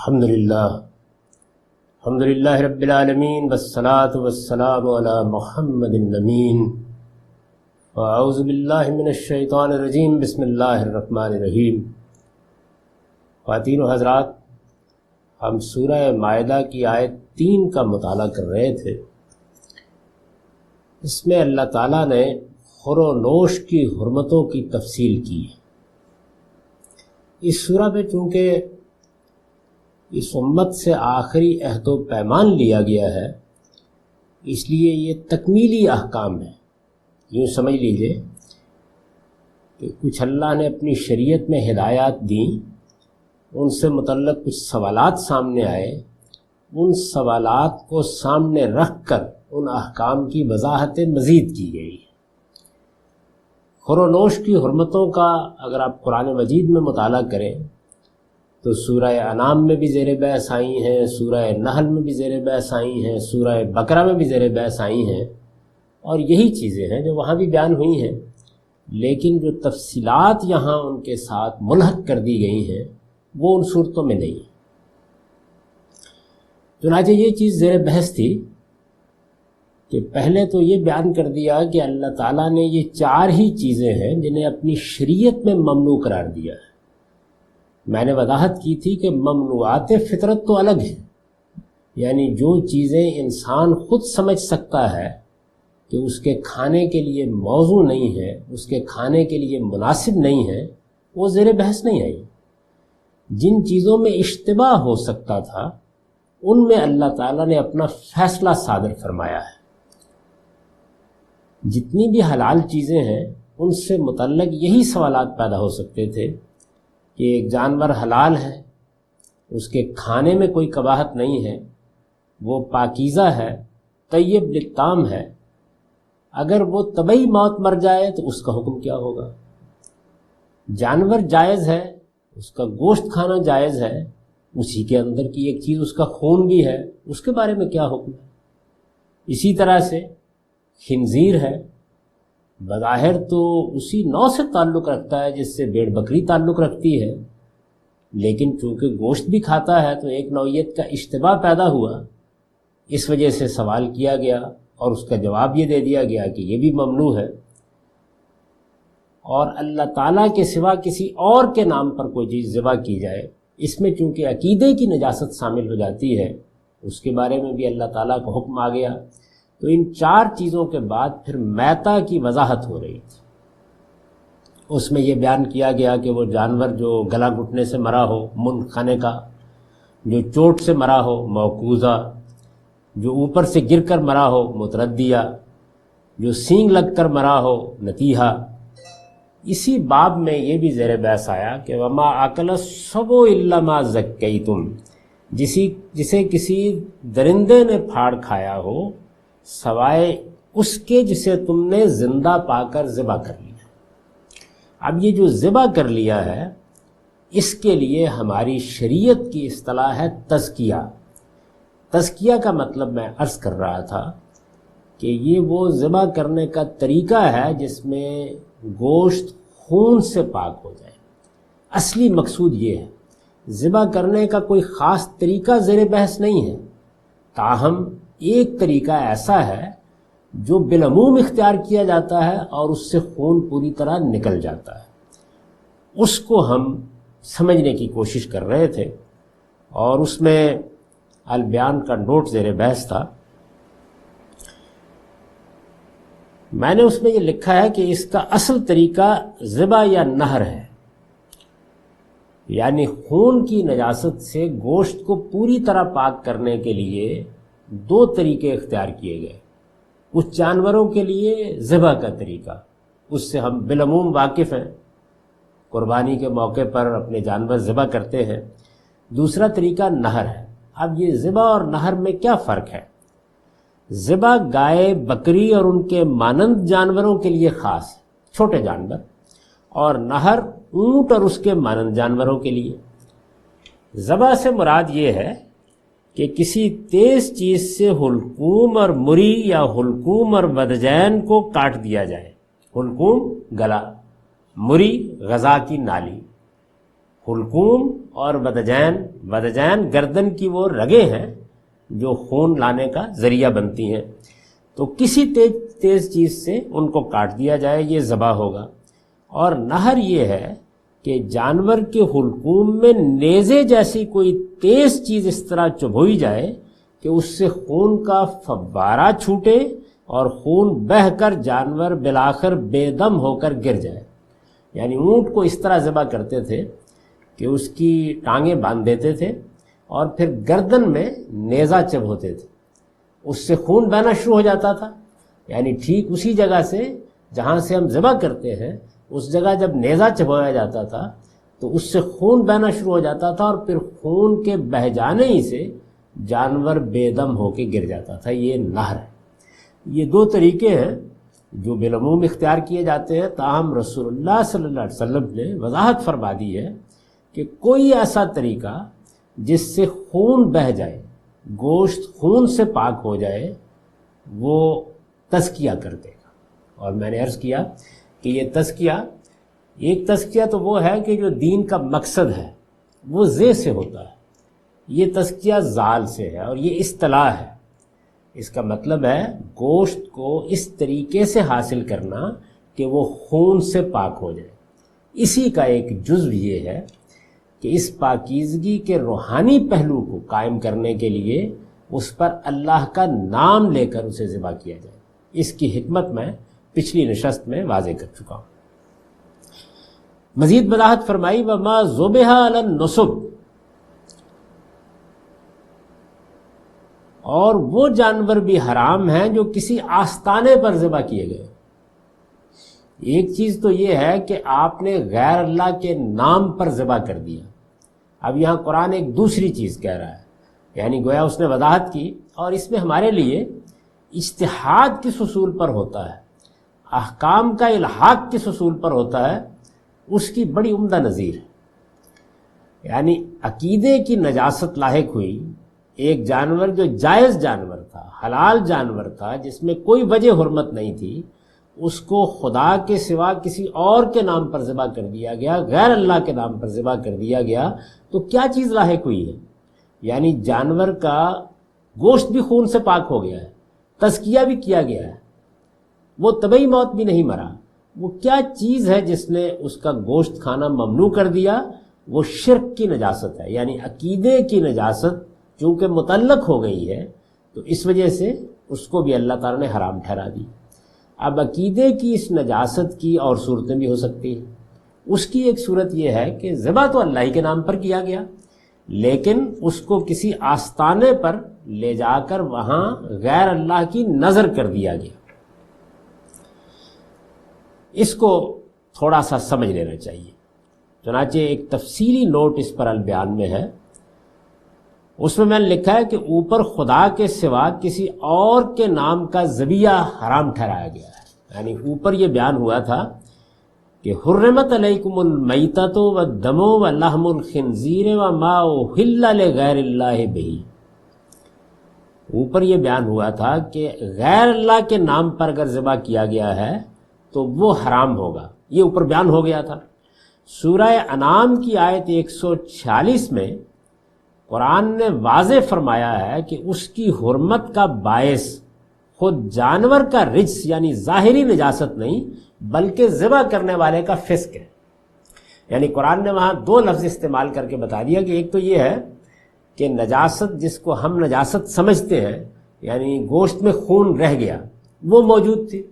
الحمدللہ رب العالمین والصلاة والسلام علی محمد الامین اعوذ باللہ من الشیطان الرجیم بسم اللہ الرحمن الرحیم۔ خواتین و حضرات، ہم سورہ مائدہ کی آیت 3 کا مطالعہ کر رہے تھے۔ اس میں اللہ تعالیٰ نے خور و نوش کی حرمتوں کی تفصیل کی ہے۔ اس سورہ میں چونکہ اس امت سے آخری عہد و پیمان لیا گیا ہے، اس لیے یہ تکمیلی احکام ہے۔ یوں سمجھ لیجئے کہ کچھ اللہ نے اپنی شریعت میں ہدایات دیں، ان سے متعلق کچھ سوالات سامنے آئے، ان سوالات کو سامنے رکھ کر ان احکام کی وضاحت مزید کی گئی ہے۔ خور و نوش کی حرمتوں کا اگر آپ قرآن مجید میں مطالعہ کریں تو سورہ انعام میں بھی زیر بحث آئی ہیں، سورہ نحل میں بھی زیر بحث آئی ہیں، سورہ بقرہ میں بھی زیر بحث آئی ہیں، اور یہی چیزیں ہیں جو وہاں بھی بیان ہوئی ہیں، لیکن جو تفصیلات یہاں ان کے ساتھ ملحق کر دی گئی ہیں وہ ان صورتوں میں نہیں۔ چنانچہ یہ چیز زیر بحث تھی کہ پہلے تو یہ بیان کر دیا کہ اللہ تعالیٰ نے یہ 4 ہی چیزیں ہیں جنہیں اپنی شریعت میں ممنوع قرار دیا ہے۔ میں نے وضاحت کی تھی کہ ممنوعات فطرت تو الگ ہیں، یعنی جو چیزیں انسان خود سمجھ سکتا ہے کہ اس کے کھانے کے لیے موزوں نہیں ہے، اس کے کھانے کے لیے مناسب نہیں ہے، وہ زیر بحث نہیں آئی۔ جن چیزوں میں اشتباہ ہو سکتا تھا ان میں اللہ تعالیٰ نے اپنا فیصلہ صادر فرمایا ہے۔ جتنی بھی حلال چیزیں ہیں ان سے متعلق یہی سوالات پیدا ہو سکتے تھے کہ ایک جانور حلال ہے، اس کے کھانے میں کوئی قباحت نہیں ہے، وہ پاکیزہ ہے، طیب للطعام ہے، اگر وہ طبعی موت مر جائے تو اس کا حکم کیا ہوگا؟ جانور جائز ہے، اس کا گوشت کھانا جائز ہے، اسی کے اندر کی ایک چیز اس کا خون بھی ہے، اس کے بارے میں کیا حکم ہے؟ اسی طرح سے خنزیر ہے، بظاہر تو اسی نوع سے تعلق رکھتا ہے جس سے بھیڑ بکری تعلق رکھتی ہے، لیکن چونکہ گوشت بھی کھاتا ہے تو ایک نوعیت کا اشتباہ پیدا ہوا، اس وجہ سے سوال کیا گیا اور اس کا جواب یہ دے دیا گیا کہ یہ بھی ممنوع ہے۔ اور اللہ تعالیٰ کے سوا کسی اور کے نام پر کوئی چیز ذبح کی جائے، اس میں چونکہ عقیدے کی نجاست شامل ہو جاتی ہے، اس کے بارے میں بھی اللہ تعالیٰ کا حکم آ گیا۔ تو ان 4 چیزوں کے بعد پھر میتہ کی وضاحت ہو رہی تھی۔ اس میں یہ بیان کیا گیا کہ وہ جانور جو گلا گھٹنے سے مرا ہو منخنقہ کا، جو چوٹ سے مرا ہو موقوذہ، جو اوپر سے گر کر مرا ہو متردیہ، جو سینگ لگ کر مرا ہو نتیحہ۔ اسی باب میں یہ بھی زیر بحث آیا کہ وما اکل السبع الا ما ذکیتم، جسے کسی درندے نے پھاڑ کھایا ہو سوائے اس کے جسے تم نے زندہ پا کر ذبح کر لیا۔ اب یہ جو ذبح کر لیا ہے اس کے لیے ہماری شریعت کی اصطلاح ہے تزکیہ۔ تزکیہ کا مطلب میں عرض کر رہا تھا کہ یہ وہ ذبح کرنے کا طریقہ ہے جس میں گوشت خون سے پاک ہو جائے۔ اصلی مقصود یہ ہے، ذبح کرنے کا کوئی خاص طریقہ زیر بحث نہیں ہے، تاہم ایک طریقہ ایسا ہے جو بالعموم اختیار کیا جاتا ہے اور اس سے خون پوری طرح نکل جاتا ہے۔ اس کو ہم سمجھنے کی کوشش کر رہے تھے اور اس میں البیان کا نوٹ زیر بحث تھا۔ میں نے اس میں یہ لکھا ہے کہ اس کا اصل طریقہ ذبح یا نحر ہے، یعنی خون کی نجاست سے گوشت کو پوری طرح پاک کرنے کے لیے 2 طریقے اختیار کیے گئے۔ کچھ جانوروں کے لیے ذبح کا طریقہ، اس سے ہم بالعموم واقف ہیں، قربانی کے موقع پر اپنے جانور ذبح کرتے ہیں۔ دوسرا طریقہ نحر ہے۔ اب یہ ذبح اور نحر میں کیا فرق ہے؟ ذبح گائے بکری اور ان کے مانند جانوروں کے لیے خاص ہے، چھوٹے جانور، اور نحر اونٹ اور اس کے مانند جانوروں کے لیے۔ ذبح سے مراد یہ ہے کہ کسی تیز چیز سے حلقوم اور مری یا حلقوم اور ودجین کو کاٹ دیا جائے۔ حلقوم گلا، مری غذا کی نالی، حلقوم اور ودجین گردن کی وہ رگیں ہیں جو خون لانے کا ذریعہ بنتی ہیں، تو کسی تیز چیز سے ان کو کاٹ دیا جائے، یہ ذبح ہوگا۔ اور نہر یہ ہے کہ جانور کے حلقوم میں نیزے جیسی کوئی تیز چیز اس طرح چبھوئی جائے کہ اس سے خون کا فوارہ چھوٹے اور خون بہہ کر جانور بالآخر بے دم ہو کر گر جائے۔ یعنی اونٹ کو اس طرح ذبح کرتے تھے کہ اس کی ٹانگیں باندھ دیتے تھے اور پھر گردن میں نیزہ چبھوتے تھے، اس سے خون بہنا شروع ہو جاتا تھا۔ یعنی ٹھیک اسی جگہ سے جہاں سے ہم ذبح کرتے ہیں، اس جگہ جب نیزہ چبھایا جاتا تھا تو اس سے خون بہنا شروع ہو جاتا تھا، اور پھر خون کے بہہ جانے ہی سے جانور بے دم ہو کے گر جاتا تھا۔ یہ نہر ہے۔ یہ دو طریقے ہیں جو بالعموم اختیار کیے جاتے ہیں، تاہم رسول اللہ صلی اللہ علیہ وسلم نے وضاحت فرما دی ہے کہ کوئی ایسا طریقہ جس سے خون بہہ جائے، گوشت خون سے پاک ہو جائے، وہ تزکیہ کر دے گا۔ اور میں نے عرض کیا کہ یہ تزکیہ، ایک تزکیہ تو وہ ہے کہ جو دین کا مقصد ہے وہ ذے سے ہوتا ہے، یہ تزکیہ ذال سے ہے، اور یہ اصطلاح ہے۔ اس کا مطلب ہے گوشت کو اس طریقے سے حاصل کرنا کہ وہ خون سے پاک ہو جائے۔ اسی کا ایک جزو یہ ہے کہ اس پاکیزگی کے روحانی پہلو کو قائم کرنے کے لیے اس پر اللہ کا نام لے کر اسے ذبح کیا جائے۔ اس کی حکمت میں پچھلی نشست میں واضح کر چکا ہوں۔ مزید وضاحت فرمائی وما ذبح علی النصب، اور وہ جانور بھی حرام ہیں جو کسی آستانے پر ذبح کیے گئے۔ ایک چیز تو یہ ہے کہ آپ نے غیر اللہ کے نام پر ذبح کر دیا۔ اب یہاں قرآن ایک دوسری چیز کہہ رہا ہے، یعنی گویا اس نے وضاحت کی، اور اس میں ہمارے لیے اجتہاد کس اصول پر ہوتا ہے، احکام کا الحاق کس اصول پر ہوتا ہے، اس کی بڑی عمدہ نظیر ہے۔ یعنی عقیدے کی نجاست لاحق ہوئی، ایک جانور جو جائز جانور تھا، حلال جانور تھا، جس میں کوئی وجہ حرمت نہیں تھی، اس کو خدا کے سوا کسی اور کے نام پر ذبح کر دیا گیا، غیر اللہ کے نام پر ذبح کر دیا گیا، تو کیا چیز لاحق ہوئی ہے؟ یعنی جانور کا گوشت بھی خون سے پاک ہو گیا ہے، تزکیہ بھی کیا گیا ہے، وہ طبعی موت بھی نہیں مرا۔ وہ کیا چیز ہے جس نے اس کا گوشت کھانا ممنوع کر دیا؟ وہ شرک کی نجاست ہے، یعنی عقیدے کی نجاست چونکہ متعلق ہو گئی ہے تو اس وجہ سے اس کو بھی اللہ تعالیٰ نے حرام ٹھہرا دی۔ اب عقیدے کی اس نجاست کی اور صورتیں بھی ہو سکتی ہیں۔ اس کی ایک صورت یہ ہے کہ ذبح تو اللہ ہی کے نام پر کیا گیا، لیکن اس کو کسی آستانے پر لے جا کر وہاں غیر اللہ کی نظر کر دیا گیا۔ اس کو تھوڑا سا سمجھ لینا چاہیے۔ چنانچہ ایک تفصیلی نوٹ اس پر البیان میں ہے، اس میں نے لکھا ہے کہ اوپر خدا کے سوا کسی اور کے نام کا ذبیحہ حرام ٹھہرایا گیا ہے۔ یعنی اوپر یہ بیان ہوا تھا کہ حرمت علیکم المیتۃ والدم ولحم الخنزیر وما اہل لغیر اللہ بہ۔ اوپر یہ بیان ہوا تھا کہ غیر اللہ کے نام پر اگر ذبح کیا گیا ہے تو وہ حرام ہوگا، یہ اوپر بیان ہو گیا تھا۔ سورہ انعام کی آیت 146 میں قرآن نے واضح فرمایا ہے کہ اس کی حرمت کا باعث خود جانور کا رجس یعنی ظاہری نجاست نہیں بلکہ ذبح کرنے والے کا فسق ہے۔ یعنی قرآن نے وہاں دو لفظ استعمال کر کے بتا دیا کہ ایک تو یہ ہے کہ نجاست جس کو ہم نجاست سمجھتے ہیں، یعنی گوشت میں خون رہ گیا، وہ موجود تھی،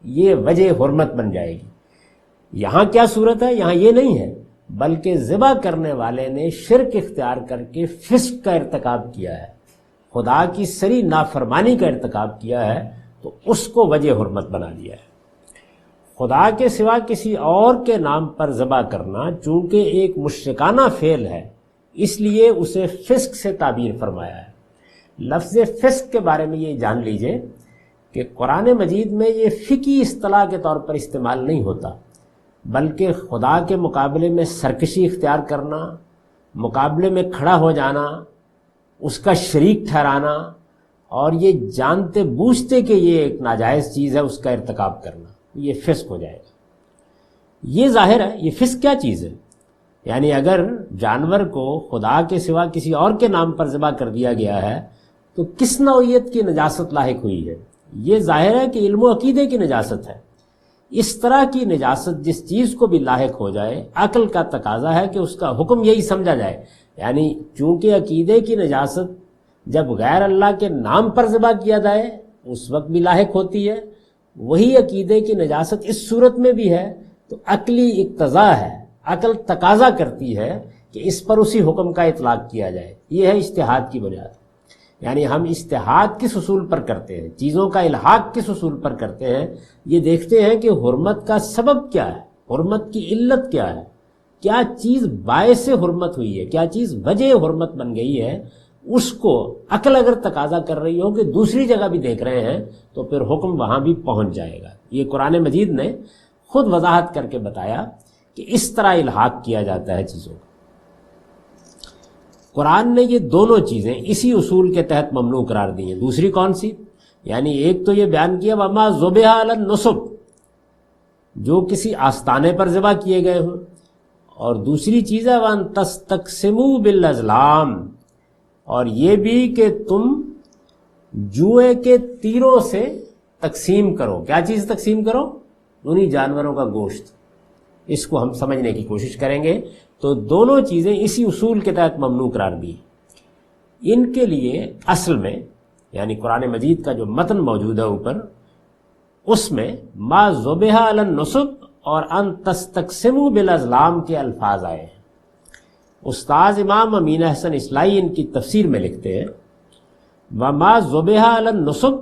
یہ وجہ حرمت بن جائے گی۔ یہاں کیا صورت ہے؟ یہاں یہ نہیں ہے، بلکہ ذبح کرنے والے نے شرک اختیار کر کے فسق کا ارتکاب کیا ہے، خدا کی سری نافرمانی کا ارتکاب کیا ہے، تو اس کو وجہ حرمت بنا دیا ہے۔ خدا کے سوا کسی اور کے نام پر ذبح کرنا چونکہ ایک مشرکانہ فعل ہے، اس لیے اسے فسق سے تعبیر فرمایا ہے۔ لفظ فسق کے بارے میں یہ جان لیجئے کہ قرآن مجید میں یہ فقہی اصطلاح کے طور پر استعمال نہیں ہوتا، بلکہ خدا کے مقابلے میں سرکشی اختیار کرنا، مقابلے میں کھڑا ہو جانا، اس کا شریک ٹھہرانا، اور یہ جانتے بوجھتے کہ یہ ایک ناجائز چیز ہے اس کا ارتکاب کرنا، یہ فسق ہو جائے گا۔ یہ ظاہر ہے، یہ فسق کیا چیز ہے؟ یعنی اگر جانور کو خدا کے سوا کسی اور کے نام پر ذبح کر دیا گیا ہے تو کس نوعیت کی نجاست لاحق ہوئی ہے؟ یہ ظاہر ہے کہ علم و عقیدے کی نجاست ہے۔ اس طرح کی نجاست جس چیز کو بھی لاحق ہو جائے، عقل کا تقاضا ہے کہ اس کا حکم یہی سمجھا جائے، یعنی چونکہ عقیدے کی نجاست جب غیر اللہ کے نام پر ذبح کیا جائے اس وقت بھی لاحق ہوتی ہے، وہی عقیدے کی نجاست اس صورت میں بھی ہے، تو عقلی اقتضا ہے، عقل تقاضا کرتی ہے کہ اس پر اسی حکم کا اطلاق کیا جائے۔ یہ ہے اجتہاد کی بنیاد، یعنی ہم اجتہاد کس اصول پر کرتے ہیں، چیزوں کا الحاق کس اصول پر کرتے ہیں، یہ دیکھتے ہیں کہ حرمت کا سبب کیا ہے، حرمت کی علت کیا ہے، کیا چیز باعث حرمت ہوئی ہے، کیا چیز وجہ حرمت بن گئی ہے، اس کو عقل اگر تقاضا کر رہی ہو کہ دوسری جگہ بھی دیکھ رہے ہیں تو پھر حکم وہاں بھی پہنچ جائے گا۔ یہ قرآن مجید نے خود وضاحت کر کے بتایا کہ اس طرح الحاق کیا جاتا ہے چیزوں کا۔ قرآن نے یہ دونوں چیزیں اسی اصول کے تحت ممنوع قرار دی ہیں۔ دوسری کون سی؟ یعنی ایک تو یہ بیان کیا وما ذبح علی النصب، جو کسی آستانے پر ذبح کیے گئے ہوں، اور دوسری چیز ہے وان تستقسموا بالازلام، اور یہ بھی کہ تم جوئے کے تیروں سے تقسیم کرو۔ کیا چیز تقسیم کرو؟ انہی جانوروں کا گوشت۔ اس کو ہم سمجھنے کی کوشش کریں گے تو دونوں چیزیں اسی اصول کے تحت ممنوع قرار دی۔ ان کے لیے اصل میں یعنی قرآن مجید کا جو متن موجود ہے اوپر، اس میں ما ذبح علی النصب اور ان تستقسموا بالازلام کے الفاظ آئے ہیں۔ استاذ امام امین احسن اصلاحی ان کی تفسیر میں لکھتے ہیں وما ذبح علی النصب،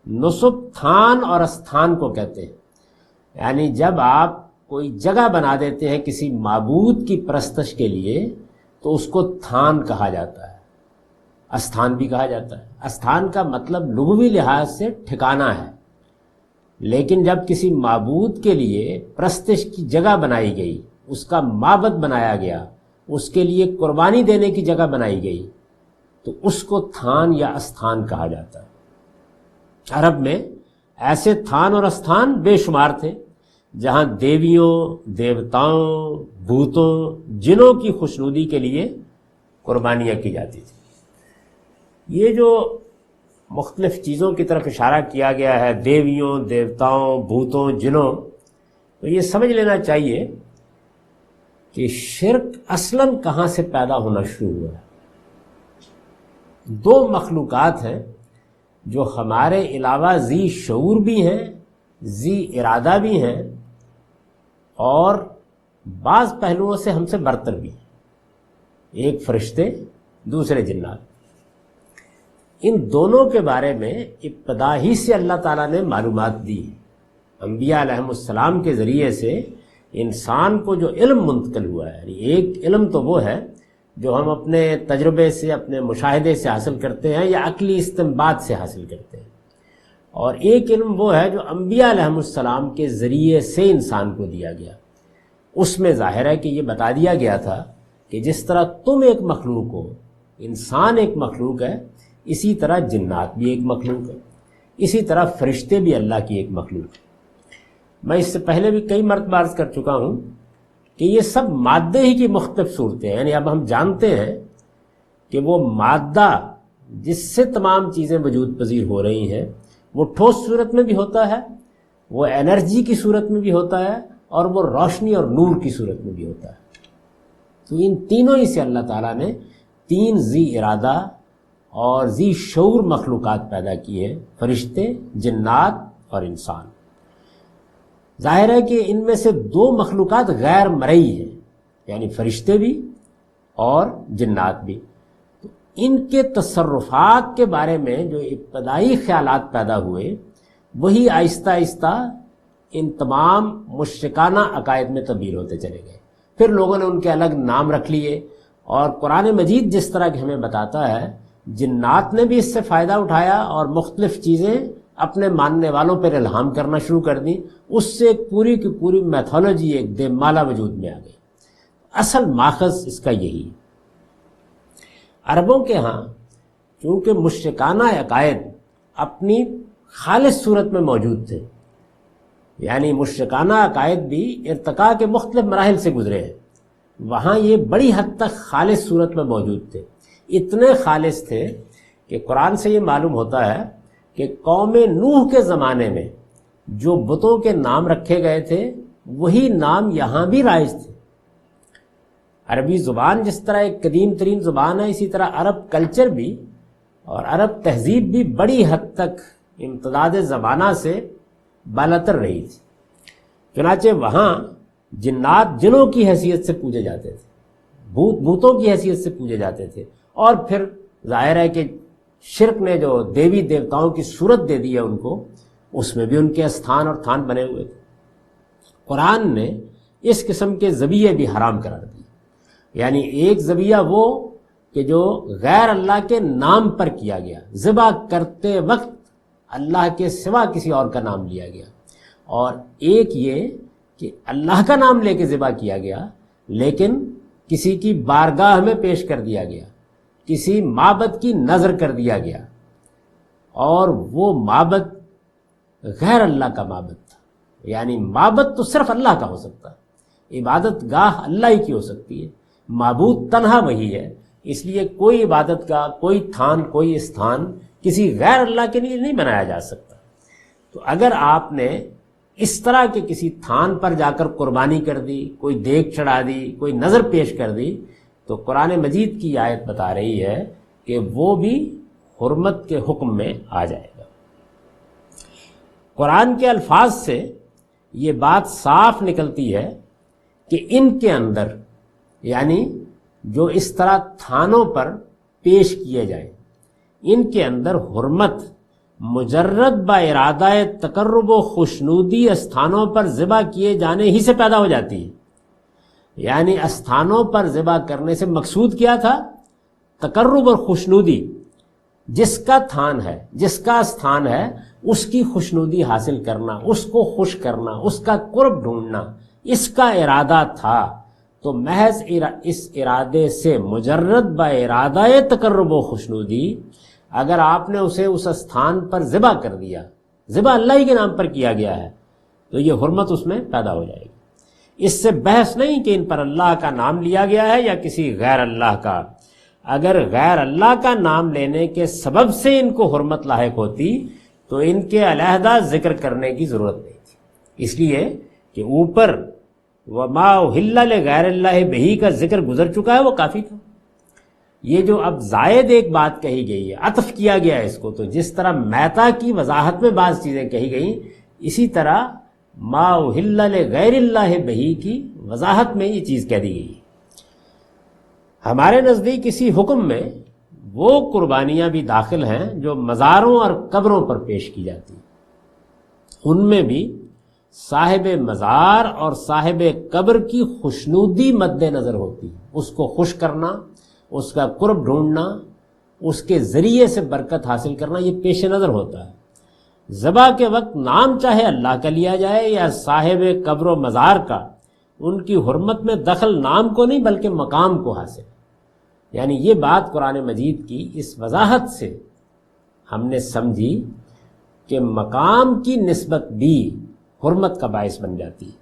نصب تھان اور استھان کو کہتے ہیں، یعنی جب آپ کوئی جگہ بنا دیتے ہیں کسی معبود کی پرستش کے لیے تو اس کو تھان کہا جاتا ہے، استھان بھی کہا جاتا ہے۔ استھان کا مطلب لغوی لحاظ سے ٹھکانہ ہے، لیکن جب کسی معبود کے لیے پرستش کی جگہ بنائی گئی، اس کا معبد بنایا گیا، اس کے لیے قربانی دینے کی جگہ بنائی گئی، تو اس کو تھان یا استھان کہا جاتا ہے۔ عرب میں ایسے تھان اور استھان بے شمار تھے جہاں دیویوں، دیوتاؤں، بھوتوں، جنوں کی خوشنودی کے لیے قربانیاں کی جاتی تھی۔ یہ جو مختلف چیزوں کی طرف اشارہ کیا گیا ہے، دیویوں، دیوتاؤں، بھوتوں، جنوں، تو یہ سمجھ لینا چاہیے کہ شرک اصلاً کہاں سے پیدا ہونا شروع ہوا ہے۔ دو مخلوقات ہیں جو ہمارے علاوہ ذی شعور بھی ہیں، ذی ارادہ بھی ہیں، اور بعض پہلوؤں سے ہم سے برتر بھی ہیں۔ ایک فرشتے، دوسرے جنات۔ ان دونوں کے بارے میں ابتدا ہی سے اللہ تعالیٰ نے معلومات دی۔ انبیاء علیہم السلام کے ذریعے سے انسان کو جو علم منتقل ہوا ہے، یعنی ایک علم تو وہ ہے جو ہم اپنے تجربے سے، اپنے مشاہدے سے حاصل کرتے ہیں یا عقلی استنباط سے حاصل کرتے ہیں، اور ایک علم وہ ہے جو انبیاء علیہم السلام کے ذریعے سے انسان کو دیا گیا۔ اس میں ظاہر ہے کہ یہ بتا دیا گیا تھا کہ جس طرح تم ایک مخلوق ہو، انسان ایک مخلوق ہے، اسی طرح جنات بھی ایک مخلوق ہے، اسی طرح فرشتے بھی اللہ کی ایک مخلوق ہے۔ میں اس سے پہلے بھی کئی مرتبہ عرض کر چکا ہوں کہ یہ سب مادے ہی کی مختلف صورتیں ہیں، یعنی اب ہم جانتے ہیں کہ وہ مادہ جس سے تمام چیزیں وجود پذیر ہو رہی ہیں وہ ٹھوس صورت میں بھی ہوتا ہے، وہ انرجی کی صورت میں بھی ہوتا ہے، اور وہ روشنی اور نور کی صورت میں بھی ہوتا ہے۔ تو ان تینوں ہی سے اللہ تعالیٰ نے تین ذی ارادہ اور ذی شعور مخلوقات پیدا کی ہیں، فرشتے، جنات اور انسان۔ ظاہر ہے کہ ان میں سے دو مخلوقات غیر مرئی ہیں، یعنی فرشتے بھی اور جنات بھی۔ تو ان کے تصرفات کے بارے میں جو ابتدائی خیالات پیدا ہوئے، وہی آہستہ آہستہ ان تمام مشرکانہ عقائد میں تبدیل ہوتے چلے گئے۔ پھر لوگوں نے ان کے الگ نام رکھ لیے، اور قرآن مجید جس طرح کہ ہمیں بتاتا ہے، جنات نے بھی اس سے فائدہ اٹھایا اور مختلف چیزیں اپنے ماننے والوں پر الہام کرنا شروع کر دی۔ اس سے ایک پوری کی پوری میتھولوجی، ایک دیمالا وجود میں آ گئی۔ اصل ماخذ اس کا یہی ہے۔ عربوں کے ہاں چونکہ مشرکانہ عقائد اپنی خالص صورت میں موجود تھے، یعنی مشرکانہ عقائد بھی ارتقاء کے مختلف مراحل سے گزرے ہیں۔ وہاں یہ بڑی حد تک خالص صورت میں موجود تھے، اتنے خالص تھے کہ قرآن سے یہ معلوم ہوتا ہے کہ قوم نوح کے زمانے میں جو بتوں کے نام رکھے گئے تھے وہی نام یہاں بھی رائج تھے۔ عربی زبان جس طرح ایک قدیم ترین زبان ہے، اسی طرح عرب کلچر بھی اور عرب تہذیب بھی بڑی حد تک امتداد زمانہ سے بالاتر رہی تھی۔ چنانچہ وہاں جنات جنوں کی حیثیت سے پوجے جاتے تھے، بھوتوں کی حیثیت سے پوجے جاتے تھے، اور پھر ظاہر ہے کہ شرک نے جو دیوی دیوتاؤں کی صورت دے دی ہے ان کو، اس میں بھی ان کے استھان اور تھان بنے ہوئے تھے۔ قرآن نے اس قسم کے ذبیحے بھی حرام قرار دیے، یعنی ایک ذبیحہ وہ کہ جو غیر اللہ کے نام پر کیا گیا، ذبح کرتے وقت اللہ کے سوا کسی اور کا نام لیا گیا، اور ایک یہ کہ اللہ کا نام لے کے ذبح کیا گیا لیکن کسی کی بارگاہ میں پیش کر دیا گیا، کسی معبد کی نظر کر دیا گیا، اور وہ معبد غیر اللہ کا معبد تھا۔ یعنی معبد تو صرف اللہ کا ہو سکتا ہے، عبادت گاہ اللہ ہی کی ہو سکتی ہے، معبود تنہا وہی ہے، اس لیے کوئی عبادت گاہ، کوئی تھان، کوئی استھان کسی غیر اللہ کے لیے نہیں بنایا جا سکتا۔ تو اگر آپ نے اس طرح کے کسی تھان پر جا کر قربانی کر دی، کوئی دیگ چڑھا دی، کوئی نظر پیش کر دی، تو قرآن مجید کی آیت بتا رہی ہے کہ وہ بھی حرمت کے حکم میں آ جائے گا۔ قرآن کے الفاظ سے یہ بات صاف نکلتی ہے کہ ان کے اندر، یعنی جو اس طرح تھانوں پر پیش کیے جائیں، ان کے اندر حرمت مجرد با ارادہ تقرب و خوشنودی استھانوں پر ذبح کیے جانے ہی سے پیدا ہو جاتی ہے۔ یعنی استھانوں پر ذبح کرنے سے مقصود کیا تھا؟ تقرب اور خوشنودی، جس کا تھان ہے، جس کا استھان ہے، اس کی خوشنودی حاصل کرنا، اس کو خوش کرنا، اس کا قرب ڈھونڈنا، اس کا ارادہ تھا۔ تو محض اس ارادے سے، مجرد با ارادہ تقرب و خوشنودی، اگر آپ نے اسے اس استھان پر ذبح کر دیا، ذبح اللہ ہی کے نام پر کیا گیا ہے، تو یہ حرمت اس میں پیدا ہو جائے گی۔ اس سے بحث نہیں کہ ان پر اللہ کا نام لیا گیا ہے یا کسی غیر اللہ کا۔ اگر غیر اللہ کا نام لینے کے سبب سے ان کو حرمت لاحق ہوتی تو ان کے علیحدہ ذکر کرنے کی ضرورت نہیں تھی، اس لیے کہ اوپر وما احل لغیر اللہ بہ کا ذکر گزر چکا ہے، وہ کافی تھا۔ یہ جو اب زائد ایک بات کہی گئی ہے، عطف کیا گیا ہے اس کو، تو جس طرح میتا کی وضاحت میں بعض چیزیں کہی گئیں، اسی طرح ما احل لغیر اللہ بہ کی وضاحت میں یہ چیز کہہ دی گئی ہے۔ ہمارے نزدیک اسی حکم میں وہ قربانیاں بھی داخل ہیں جو مزاروں اور قبروں پر پیش کی جاتی ہیں، ان میں بھی صاحب مزار اور صاحب قبر کی خوشنودی مد نظر ہوتی ہے، اس کو خوش کرنا، اس کا قرب ڈھونڈنا، اس کے ذریعے سے برکت حاصل کرنا، یہ پیش نظر ہوتا ہے۔ ذبح کے وقت نام چاہے اللہ کا لیا جائے یا صاحب قبر و مزار کا، ان کی حرمت میں دخل نام کو نہیں بلکہ مقام کو حاصل۔ یعنی یہ بات قرآن مجید کی اس وضاحت سے ہم نے سمجھی کہ مقام کی نسبت بھی حرمت کا باعث بن جاتی ہے۔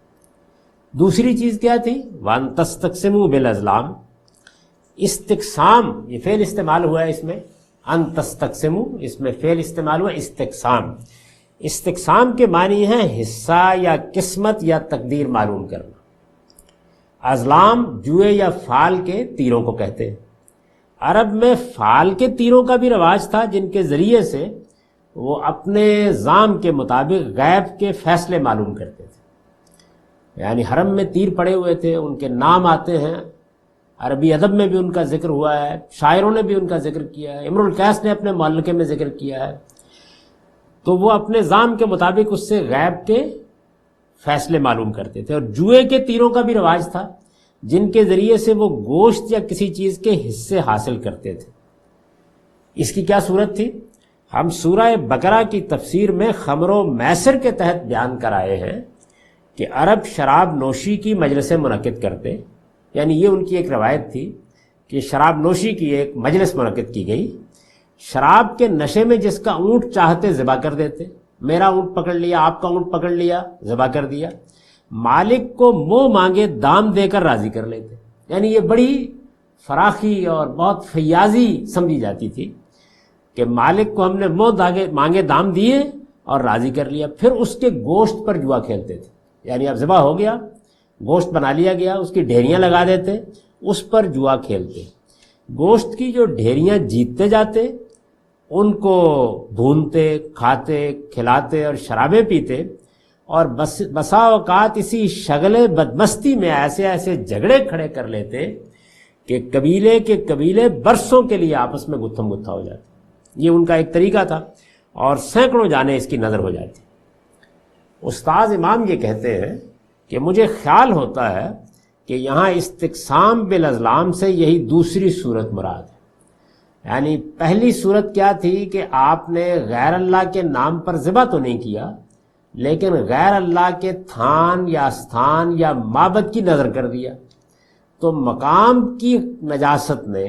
دوسری چیز کیا تھی؟ وَأَن تَسْتَقْسِمُوا بِالْأَزْلَامِ، استقسام، یہ فعل استعمال ہوا ہے اس میں، ان تستقسموا، اس میں فعل استعمال ہوا استقسام۔ استقسام کے معنی ہے حصہ یا قسمت یا تقدیر معلوم کرنا۔ ازلام جوئے یا فال کے تیروں کو کہتے ہیں۔ عرب میں فال کے تیروں کا بھی رواج تھا، جن کے ذریعے سے وہ اپنے زام کے مطابق غیب کے فیصلے معلوم کرتے تھے۔ یعنی حرم میں تیر پڑے ہوئے تھے، ان کے نام آتے ہیں، عربی ادب میں بھی ان کا ذکر ہوا ہے، شاعروں نے بھی ان کا ذکر کیا ہے، امرؤ القیس نے اپنے معلقے میں ذکر کیا ہے۔ تو وہ اپنے زام کے مطابق اس سے غیب کے فیصلے معلوم کرتے تھے۔ اور جوئے کے تیروں کا بھی رواج تھا، جن کے ذریعے سے وہ گوشت یا کسی چیز کے حصے حاصل کرتے تھے۔ اس کی کیا صورت تھی؟ ہم سورہ بقرہ کی تفسیر میں خمر و میسر کے تحت بیان کرائے ہیں کہ عرب شراب نوشی کی مجلسیں منعقد کرتے، یعنی یہ ان کی ایک روایت تھی کہ شراب نوشی کی ایک مجلس منعقد کی گئی، شراب کے نشے میں جس کا اونٹ چاہتے ذبح کر دیتے، میرا اونٹ پکڑ لیا، آپ کا اونٹ پکڑ لیا، ذبح کر دیا، مالک کو منہ مانگے دام دے کر راضی کر لیتے، یعنی یہ بڑی فراخی اور بہت فیاضی سمجھی جاتی تھی کہ مالک کو ہم نے مانگے دام دیے اور راضی کر لیا، پھر اس کے گوشت پر جوا کھیلتے تھے. یعنی اب ذبح ہو گیا، گوشت بنا لیا گیا، اس کی ڈھیریاں لگا دیتے، اس پر جوا کھیلتے. گوشت کی جو ڈھیریاں جیتتے جاتے ان کو بھونتے، کھاتے، کھلاتے اور شرابیں پیتے، اور بسا اوقات اسی شغل بدمستی میں ایسے ایسے جھگڑے کھڑے کر لیتے کہ قبیلے کے قبیلے برسوں کے لیے آپس میں گتھم گتھا ہو جاتے. یہ ان کا ایک طریقہ تھا اور سینکڑوں جانیں اس کی نظر ہو جاتی. استاذ امام یہ کہتے ہیں کہ مجھے خیال ہوتا ہے کہ یہاں استقسام بالازلام سے یہی دوسری صورت مراد ہے. یعنی پہلی صورت کیا تھی کہ آپ نے غیر اللہ کے نام پر ذبح تو نہیں کیا، لیکن غیر اللہ کے تھان یا استھان یا معبد کی نظر کر دیا، تو مقام کی نجاست نے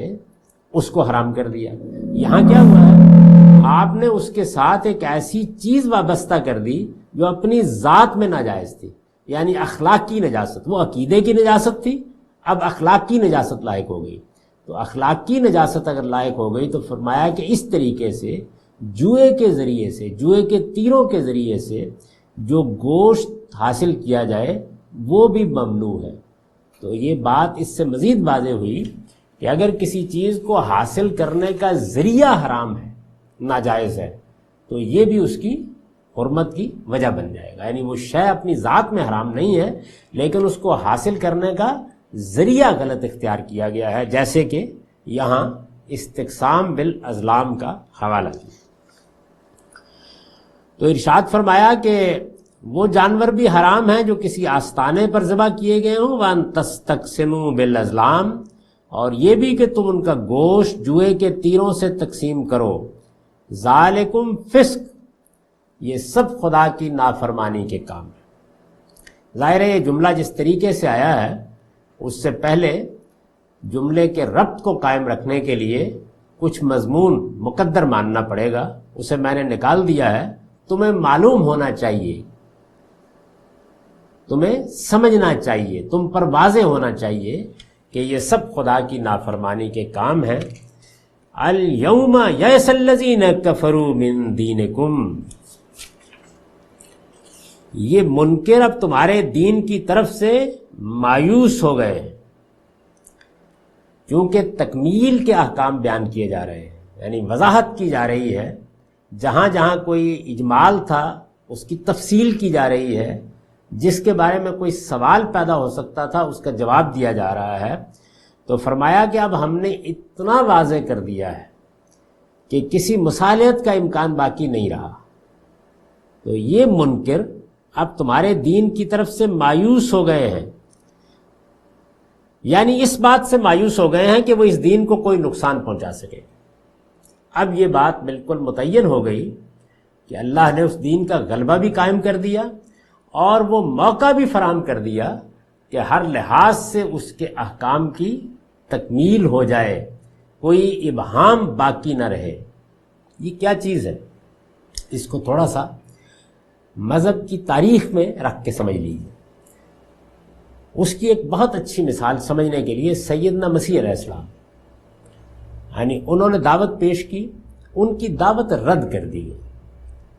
اس کو حرام کر دیا. یہاں کیا ہوا ہے، آپ نے اس کے ساتھ ایک ایسی چیز وابستہ کر دی جو اپنی ذات میں ناجائز تھی، یعنی اخلاق کی نجاست. وہ عقیدے کی نجاست تھی، اب اخلاق کی نجاست لائق ہو گئی. تو اخلاق کی نجاست اگر لائق ہو گئی تو فرمایا کہ اس طریقے سے جوئے کے ذریعے سے، جوئے کے تیروں کے ذریعے سے جو گوشت حاصل کیا جائے وہ بھی ممنوع ہے. تو یہ بات اس سے مزید واضح ہوئی کہ اگر کسی چیز کو حاصل کرنے کا ذریعہ حرام ہے، ناجائز ہے، تو یہ بھی اس کی حرمت کی وجہ بن جائے گا. یعنی وہ شے اپنی ذات میں حرام نہیں ہے، لیکن اس کو حاصل کرنے کا ذریعہ غلط اختیار کیا گیا ہے، جیسے کہ یہاں استقسام بالازلام کا حوالہ دیا. تو ارشاد فرمایا کہ وہ جانور بھی حرام ہیں جو کسی آستانے پر ذبح کیے گئے ہوں، وَأَن تَسْتَقْسِمُوا بِالْأَزْلَامِ، اور یہ بھی کہ تم ان کا گوشت جوئے کے تیروں سے تقسیم کرو. ذالکم فسق، یہ سب خدا کی نافرمانی کے کام ہیں. ظاہر ہے یہ جملہ جس طریقے سے آیا ہے اس سے پہلے جملے کے ربط کو قائم رکھنے کے لیے کچھ مضمون مقدر ماننا پڑے گا، اسے میں نے نکال دیا ہے. تمہیں معلوم ہونا چاہیے، تمہیں سمجھنا چاہیے، تم پر واضح ہونا چاہیے کہ یہ سب خدا کی نافرمانی کے کام ہیں. الیوم یئس الذین کفروا من دینکم، یہ منکر اب تمہارے دین کی طرف سے مایوس ہو گئے ہیں، کیونکہ تکمیل کے احکام بیان کیے جا رہے ہیں، یعنی وضاحت کی جا رہی ہے. جہاں جہاں کوئی اجمال تھا اس کی تفصیل کی جا رہی ہے، جس کے بارے میں کوئی سوال پیدا ہو سکتا تھا اس کا جواب دیا جا رہا ہے. تو فرمایا کہ اب ہم نے اتنا واضح کر دیا ہے کہ کسی مصالحت کا امکان باقی نہیں رہا. تو یہ منکر اب تمہارے دین کی طرف سے مایوس ہو گئے ہیں، یعنی اس بات سے مایوس ہو گئے ہیں کہ وہ اس دین کو کوئی نقصان پہنچا سکے. اب یہ بات بالکل متعین ہو گئی کہ اللہ نے اس دین کا غلبہ بھی قائم کر دیا اور وہ موقع بھی فراہم کر دیا کہ ہر لحاظ سے اس کے احکام کی تکمیل ہو جائے، کوئی ابہام باقی نہ رہے. یہ کیا چیز ہے، اس کو تھوڑا سا مذہب کی تاریخ میں رکھ کے سمجھ لیجیے. اس کی ایک بہت اچھی مثال سمجھنے کے لیے سیدنا مسیح علیہ السلام، یعنی انہوں نے دعوت پیش کی، ان کی دعوت رد کر دی گئی.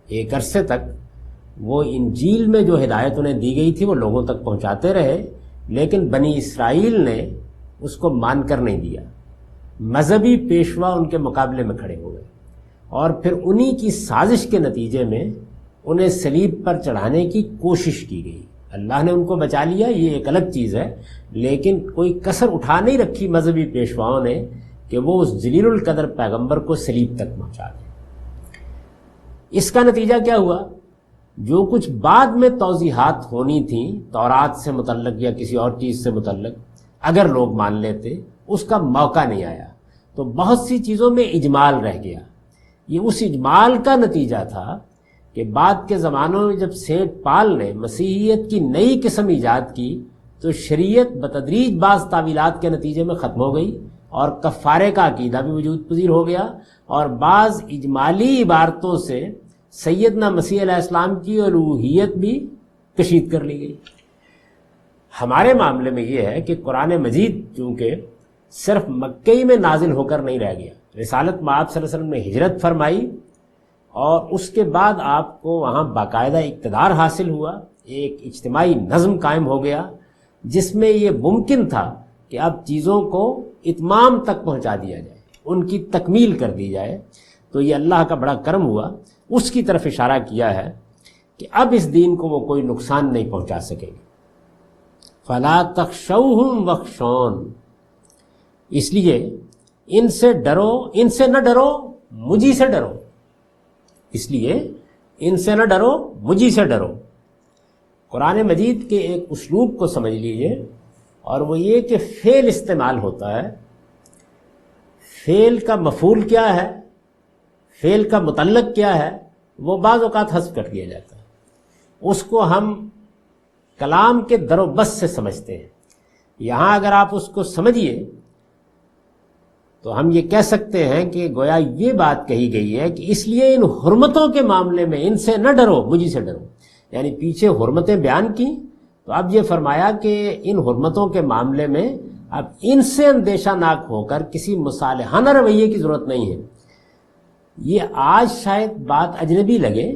ایک عرصے تک وہ انجیل میں جو ہدایت انہیں دی گئی تھی وہ لوگوں تک پہنچاتے رہے، لیکن بنی اسرائیل نے اس کو مان کر نہیں دیا. مذہبی پیشوا ان کے مقابلے میں کھڑے ہو گئے اور پھر انہی کی سازش کے نتیجے میں انہیں صلیب پر چڑھانے کی کوشش کی گئی. اللہ نے ان کو بچا لیا، یہ ایک الگ چیز ہے، لیکن کوئی کسر اٹھا نہیں رکھی مذہبی پیشواؤں نے کہ وہ اس جلیل القدر پیغمبر کو صلیب تک پہنچا دیں. اس کا نتیجہ کیا ہوا، جو کچھ بعد میں توضیحات ہونی تھیں تورات سے متعلق یا کسی اور چیز سے متعلق، اگر لوگ مان لیتے، اس کا موقع نہیں آیا. تو بہت سی چیزوں میں اجمال رہ گیا. یہ اس اجمال کا نتیجہ تھا کہ بعد کے زمانوں میں جب سینٹ پال نے مسیحیت کی نئی قسم ایجاد کی تو شریعت بتدریج بعض تعویلات کے نتیجے میں ختم ہو گئی اور کفارے کا عقیدہ بھی وجود پذیر ہو گیا، اور بعض اجمالی عبارتوں سے سیدنا مسیح علیہ السلام کی الوہیت بھی کشید کر لی گئی. ہمارے معاملے میں یہ ہے کہ قرآن مجید چونکہ صرف مکے میں نازل ہو کر نہیں رہ گیا، رسالت مآب صلی اللہ علیہ وسلم نے ہجرت فرمائی اور اس کے بعد آپ کو وہاں باقاعدہ اقتدار حاصل ہوا، ایک اجتماعی نظم قائم ہو گیا جس میں یہ ممکن تھا کہ اب چیزوں کو اتمام تک پہنچا دیا جائے، ان کی تکمیل کر دی جائے۔ تو یہ اللہ کا بڑا کرم ہوا، اس کی طرف اشارہ کیا ہے کہ اب اس دین کو وہ کوئی نقصان نہیں پہنچا سکیں گے۔ فَلَا تَخْشَوْهُمْ وَخْشَوْنِ، اس لیے ان سے ڈرو، ان سے نہ ڈرو، مجھی سے ڈرو، اس لیے ان سے نہ ڈرو، مجھی سے ڈرو۔ قرآن مجید کے ایک اسلوب کو سمجھ لیجئے، اور وہ یہ کہ فعل استعمال ہوتا ہے، فعل کا مفعول کیا ہے، فعل کا متعلق کیا ہے، وہ بعض اوقات حذف کر دیا جاتا ہے، اس کو ہم کلام کے در و بس سے سمجھتے ہیں۔ یہاں اگر آپ اس کو سمجھیے تو ہم یہ کہہ سکتے ہیں کہ گویا یہ بات کہی گئی ہے کہ اس لیے ان حرمتوں کے معاملے میں ان سے نہ ڈرو، مجھی سے ڈرو۔ یعنی پیچھے حرمتیں بیان کی تو اب یہ فرمایا کہ ان حرمتوں کے معاملے میں اب ان سے اندیشہ ناک ہو کر کسی مصالحانہ رویے کی ضرورت نہیں ہے۔ یہ آج شاید بات اجنبی لگے،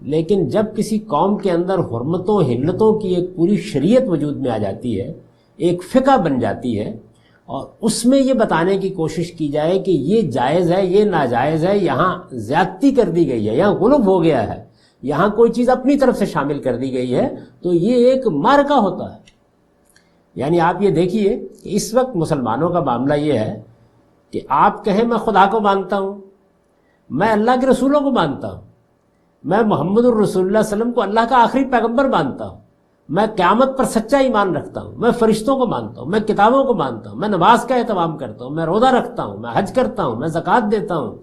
لیکن جب کسی قوم کے اندر حرمتوں حلتوں کی ایک پوری شریعت وجود میں آ جاتی ہے، ایک فقہ بن جاتی ہے، اور اس میں یہ بتانے کی کوشش کی جائے کہ یہ جائز ہے، یہ ناجائز ہے، یہاں زیادتی کر دی گئی ہے، یہاں غلب ہو گیا ہے، یہاں کوئی چیز اپنی طرف سے شامل کر دی گئی ہے، تو یہ ایک معرکہ ہوتا ہے۔ یعنی آپ یہ دیکھیے کہ اس وقت مسلمانوں کا معاملہ یہ ہے کہ آپ کہیں میں خدا کو مانتا ہوں، میں اللہ کے رسولوں کو مانتا ہوں، میں محمد الرسول اللہ صلی اللہ علیہ وسلم کو اللہ کا آخری پیغمبر مانتا ہوں، میں قیامت پر سچا ایمان رکھتا ہوں، میں فرشتوں کو مانتا ہوں، میں کتابوں کو مانتا ہوں، میں نماز کا اہتمام کرتا ہوں، میں روزہ رکھتا ہوں، میں حج کرتا ہوں، میں زکوٰۃ دیتا ہوں۔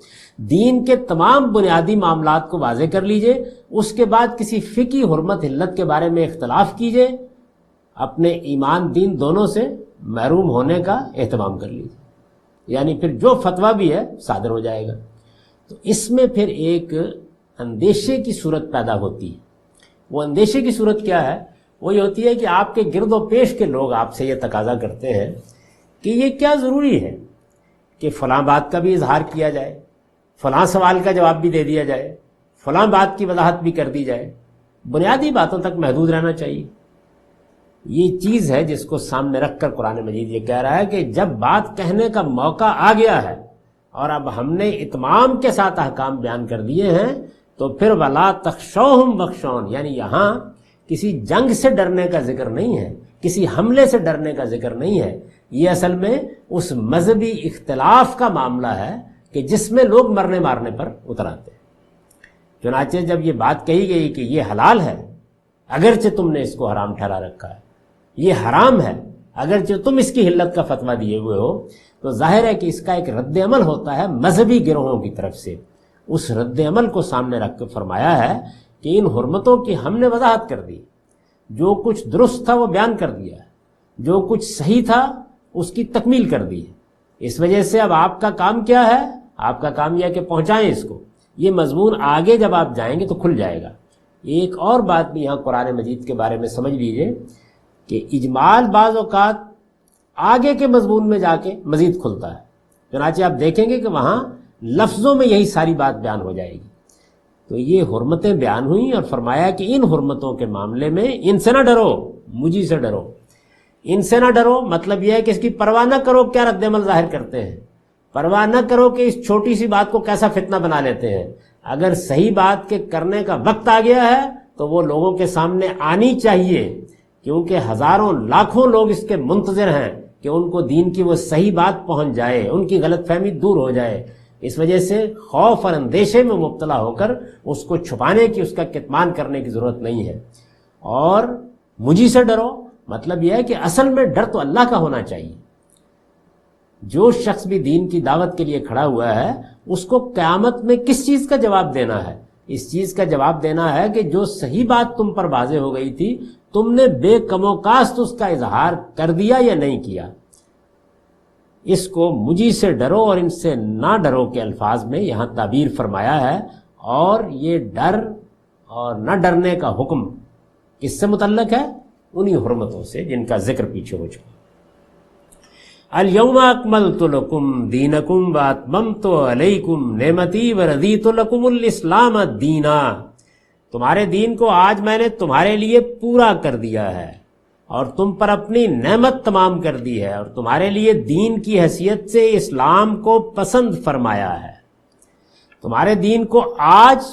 دین کے تمام بنیادی معاملات کو واضح کر لیجئے، اس کے بعد کسی فقہی حرمت حلت کے بارے میں اختلاف کیجئے، اپنے ایمان دین دونوں سے محروم ہونے کا اہتمام کر لیجئے، یعنی پھر جو فتویٰ بھی ہے صادر ہو جائے گا۔ تو اس میں پھر ایک اندیشے کی صورت پیدا ہوتی ہے۔ وہ اندیشے کی صورت کیا ہے؟ وہ یہ ہوتی ہے کہ آپ کے گرد و پیش کے لوگ آپ سے یہ تقاضا کرتے ہیں کہ یہ کیا ضروری ہے کہ فلاں بات کا بھی اظہار کیا جائے، فلاں سوال کا جواب بھی دے دیا جائے، فلاں بات کی وضاحت بھی کر دی جائے، بنیادی باتوں تک محدود رہنا چاہیے۔ یہ چیز ہے جس کو سامنے رکھ کر قرآن مجید یہ کہہ رہا ہے کہ جب بات کہنے کا موقع آ گیا ہے اور اب ہم نے اتمام کے ساتھ احکام بیان کر دیے ہیں، تو پھر وَلَا تَخْشَوْهُمْ وَخْشَوْنِ، یعنی یہاں کسی جنگ سے ڈرنے کا ذکر نہیں ہے، کسی حملے سے ڈرنے کا ذکر نہیں ہے، یہ اصل میں اس مذہبی اختلاف کا معاملہ ہے کہ جس میں لوگ مرنے مارنے پر اتر آتے ہیں۔ چنانچہ جب یہ بات کہی گئی کہ یہ حلال ہے اگرچہ تم نے اس کو حرام ٹھہرا رکھا ہے، یہ حرام ہے اگرچہ تم اس کی حلت کا فتویٰ دیے ہوئے ہو، تو ظاہر ہے کہ اس کا ایک رد عمل ہوتا ہے مذہبی گروہوں کی طرف سے۔ اس رد عمل کو سامنے رکھ کے فرمایا ہے کہ ان حرمتوں کی ہم نے وضاحت کر دی، جو کچھ درست تھا وہ بیان کر دیا ہے، جو کچھ صحیح تھا اس کی تکمیل کر دی ہے۔ اس وجہ سے اب آپ کا کام کیا ہے؟ آپ کا کام یہ ہے کہ پہنچائیں اس کو۔ یہ مضمون آگے جب آپ جائیں گے تو کھل جائے گا۔ ایک اور بات بھی یہاں قرآن مجید کے بارے میں سمجھ لیجئے کہ اجمال بعض اوقات آگے کے مضمون میں جا کے مزید کھلتا ہے، چنانچہ آپ دیکھیں گے کہ وہاں لفظوں میں یہی ساری بات بیان ہو جائے گی۔ تو یہ حرمتیں بیان ہوئیں اور فرمایا کہ ان حرمتوں کے معاملے میں ان سے نہ ڈرو، مجھی سے ڈرو۔ ان سے نہ ڈرو مطلب یہ ہے کہ اس کی پرواہ نہ کرو کیا رد عمل ظاہر کرتے ہیں، پرواہ نہ کرو کہ اس چھوٹی سی بات کو کیسا فتنہ بنا لیتے ہیں۔ اگر صحیح بات کے کرنے کا وقت آ گیا ہے تو وہ لوگوں کے سامنے آنی چاہیے، کیونکہ ہزاروں لاکھوں لوگ اس کے منتظر ہیں کہ ان کو دین کی وہ صحیح بات پہنچ جائے، ان کی غلط فہمی دور ہو جائے۔ اس وجہ سے خوف اور اندیشے میں مبتلا ہو کر اس کو چھپانے کی، اس کا کتمان کرنے کی ضرورت نہیں ہے۔ اور مجھی سے ڈرو مطلب یہ ہے کہ اصل میں ڈر تو اللہ کا ہونا چاہیے۔ جو شخص بھی دین کی دعوت کے لیے کھڑا ہوا ہے اس کو قیامت میں کس چیز کا جواب دینا ہے؟ اس چیز کا جواب دینا ہے کہ جو صحیح بات تم پر واضح ہو گئی تھی تم نے بے کم و کاست اس کا اظہار کر دیا یا نہیں کیا۔ اس کو مجھی سے ڈرو اور ان سے نہ ڈرو کے الفاظ میں یہاں تعبیر فرمایا ہے، اور یہ ڈر اور نہ ڈرنے کا حکم کس سے متعلق ہے؟ انہی حرمتوں سے جن کا ذکر پیچھے ہو چکا۔ الیوم اکملت لکم دینکم واتممت علیکم نعمتی ورضیت لکم الاسلام دینا، تمہارے دین کو آج میں نے تمہارے لیے پورا کر دیا ہے اور تم پر اپنی نعمت تمام کر دی ہے، اور تمہارے لیے دین کی حیثیت سے اسلام کو پسند فرمایا ہے۔ تمہارے دین کو آج،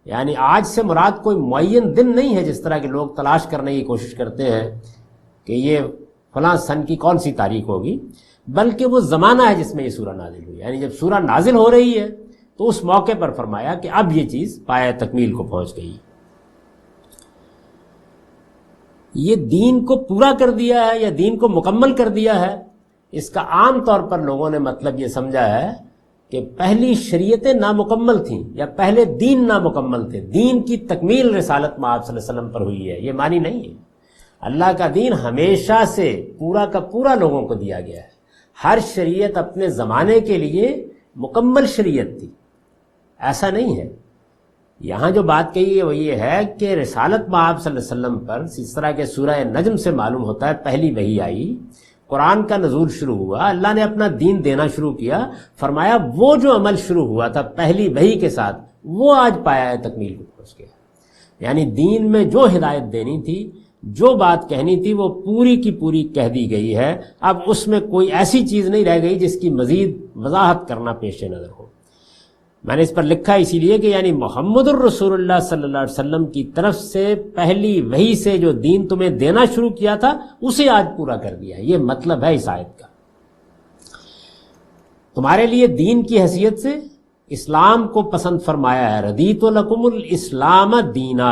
یعنی آج سے مراد کوئی معین دن نہیں ہے جس طرح کے لوگ تلاش کرنے کی کوشش کرتے ہیں کہ یہ فلاں سن کی کون سی تاریخ ہوگی، بلکہ وہ زمانہ ہے جس میں یہ سورہ نازل ہوئی، یعنی جب سورہ نازل ہو رہی ہے تو اس موقع پر فرمایا کہ اب یہ چیز پایہ تکمیل کو پہنچ گئی۔ یہ دین کو پورا کر دیا ہے یا دین کو مکمل کر دیا ہے، اس کا عام طور پر لوگوں نے مطلب یہ سمجھا ہے کہ پہلی شریعتیں نامکمل تھیں یا پہلے دین نامکمل تھے، دین کی تکمیل رسالت میں آپ صلی اللہ علیہ وسلم پر ہوئی ہے۔ یہ معنی نہیں ہے، اللہ کا دین ہمیشہ سے پورا کا پورا لوگوں کو دیا گیا ہے۔ ہر شریعت اپنے زمانے کے لیے مکمل شریعت تھی، ایسا نہیں ہے۔ یہاں جو بات کہی ہے وہ یہ ہے کہ رسالت میں آپ صلی اللہ علیہ وسلم پر اس طرح کے سورہ نجم سے معلوم ہوتا ہے پہلی وحی آئی، قرآن کا نزول شروع ہوا، اللہ نے اپنا دین دینا شروع کیا، فرمایا وہ جو عمل شروع ہوا تھا پہلی وحی کے ساتھ وہ آج پایا تکمیل کو پہنچ گیا۔ یعنی دین میں جو ہدایت دینی تھی، جو بات کہنی تھی، وہ پوری کی پوری کہہ دی گئی ہے۔ اب اس میں کوئی ایسی چیز نہیں رہ گئی جس کی مزید وضاحت کرنا پیش نظر ہو۔ میں نے اس پر لکھا اسی لیے کہ یعنی محمد الرسول اللہ صلی اللہ علیہ وسلم کی طرف سے پہلی وحی سے جو دین تمہیں دینا شروع کیا تھا اسے آج پورا کر دیا ہے، یہ مطلب ہے اس آیت کا۔ تمہارے لیے دین کی حیثیت سے اسلام کو پسند فرمایا ہے، رضیت لکم الاسلام دینا،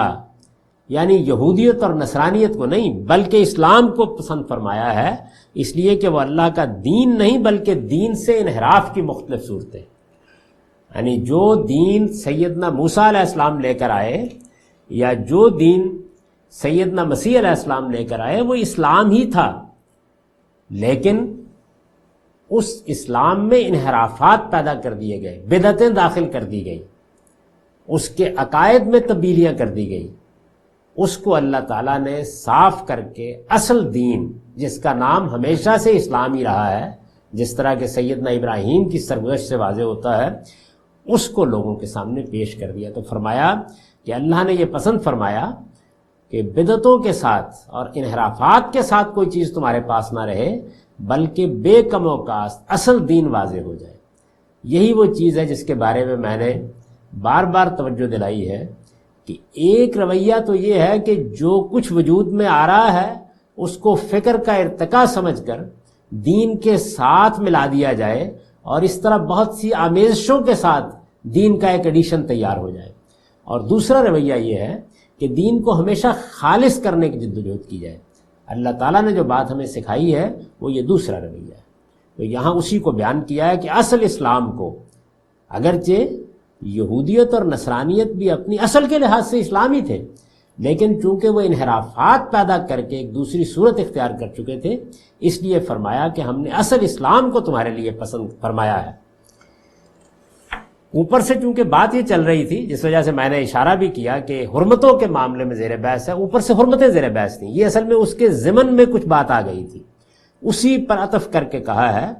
یعنی یہودیت اور نصرانیت کو نہیں بلکہ اسلام کو پسند فرمایا ہے، اس لیے کہ وہ اللہ کا دین نہیں بلکہ دین سے انحراف کی مختلف صورتیں، یعنی جو دین سیدنا موسیٰ علیہ السلام لے کر آئے یا جو دین سیدنا مسیح علیہ السلام لے کر آئے وہ اسلام ہی تھا، لیکن اس اسلام میں انحرافات پیدا کر دیے گئے، بدعتیں داخل کر دی گئی، اس کے عقائد میں تبدیلیاں کر دی گئی۔ اس کو اللہ تعالیٰ نے صاف کر کے اصل دین جس کا نام ہمیشہ سے اسلام ہی رہا ہے، جس طرح کہ سیدنا ابراہیم کی سرگزشت سے واضح ہوتا ہے، اس کو لوگوں کے سامنے پیش کر دیا۔ تو فرمایا کہ اللہ نے یہ پسند فرمایا کہ بدعتوں کے ساتھ اور انحرافات کے ساتھ کوئی چیز تمہارے پاس نہ رہے بلکہ بے کم و کاست اصل دین واضح ہو جائے۔ یہی وہ چیز ہے جس کے بارے میں نے بار بار توجہ دلائی ہے کہ ایک رویہ تو یہ ہے کہ جو کچھ وجود میں آ رہا ہے اس کو فکر کا ارتقا سمجھ کر دین کے ساتھ ملا دیا جائے اور اس طرح بہت سی آمیزشوں کے ساتھ دین کا ایک ایڈیشن تیار ہو جائے، اور دوسرا رویہ یہ ہے کہ دین کو ہمیشہ خالص کرنے کی جدوجہد کی جائے۔ اللہ تعالیٰ نے جو بات ہمیں سکھائی ہے وہ یہ دوسرا رویہ ہے۔ تو یہاں اسی کو بیان کیا ہے کہ اصل اسلام کو، اگرچہ یہودیت اور نصرانیت بھی اپنی اصل کے لحاظ سے اسلامی تھے، لیکن چونکہ وہ انحرافات پیدا کر کے ایک دوسری صورت اختیار کر چکے تھے، اس لیے فرمایا کہ ہم نے اصل اسلام کو تمہارے لیے پسند فرمایا ہے۔ اوپر سے چونکہ بات یہ چل رہی تھی، جس وجہ سے میں نے اشارہ بھی کیا کہ حرمتوں کے معاملے میں زیر بحث ہے، اوپر سے حرمتیں زیر بحث تھیں، یہ اصل میں اس کے ضمن میں کچھ بات آ گئی تھی، اسی پر عطف کر کے کہا ہے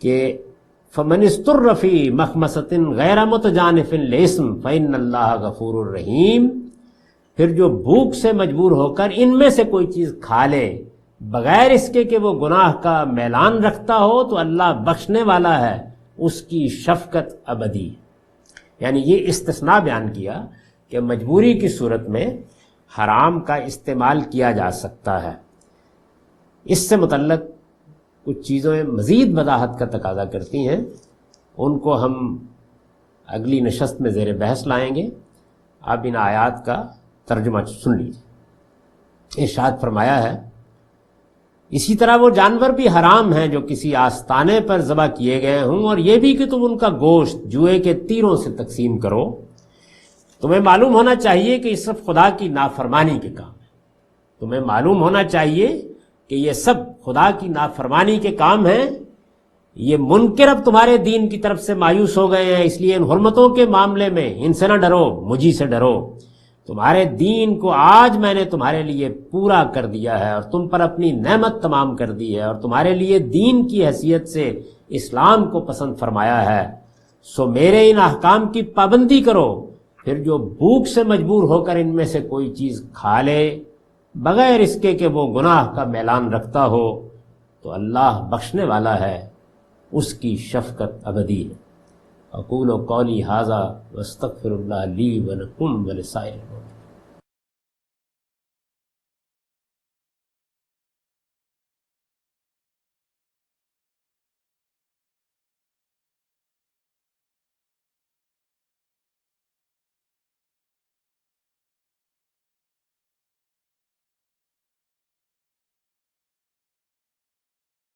کہ فَمَنِ اسْتُرَّ فِي مَخْمَصَةٍ غَيْرَ مُتَجَانِفٍ لِّإِثْمٍ فَإِنَّ اللَّهَ غَفُورٌ رَحِيمٌ، پھر جو بھوک سے مجبور ہو کر ان میں سے کوئی چیز کھا لے بغیر اس کے کہ وہ گناہ کا میلان رکھتا ہو تو اللہ بخشنے والا ہے، اس کی شفقت ابدی۔ یعنی یہ استثناء بیان کیا کہ مجبوری کی صورت میں حرام کا استعمال کیا جا سکتا ہے۔ اس سے متعلق کچھ چیزیں مزید وضاحت کا تقاضا کرتی ہیں، ان کو ہم اگلی نشست میں زیر بحث لائیں گے۔ اب ان آیات کا ترجمہ سن لیجیے۔ ارشاد فرمایا ہے، اسی طرح وہ جانور بھی حرام ہیں جو کسی آستانے پر ذبح کیے گئے ہوں، اور یہ بھی کہ تم ان کا گوشت جوئے کے تیروں سے تقسیم کرو۔ تمہیں معلوم ہونا چاہیے کہ یہ سب خدا کی نافرمانی کے کام ہیں۔ تمہیں معلوم ہونا چاہیے کہ یہ سب خدا کی نافرمانی کے کام ہیں۔ یہ منکر اب تمہارے دین کی طرف سے مایوس ہو گئے ہیں، اس لیے ان حرمتوں کے معاملے میں ان سے نہ ڈرو، مجھی سے ڈرو۔ تمہارے دین کو آج میں نے تمہارے لیے پورا کر دیا ہے اور تم پر اپنی نعمت تمام کر دی ہے اور تمہارے لیے دین کی حیثیت سے اسلام کو پسند فرمایا ہے، سو میرے ان احکام کی پابندی کرو۔ پھر جو بھوک سے مجبور ہو کر ان میں سے کوئی چیز کھا لے بغیر اس کے کہ وہ گناہ کا میلان رکھتا ہو تو اللہ بخشنے والا ہے، اس کی شفقت ابدی ہے۔ اقول قولی ھذا واستغفر اللہ لی ولکم ولسائر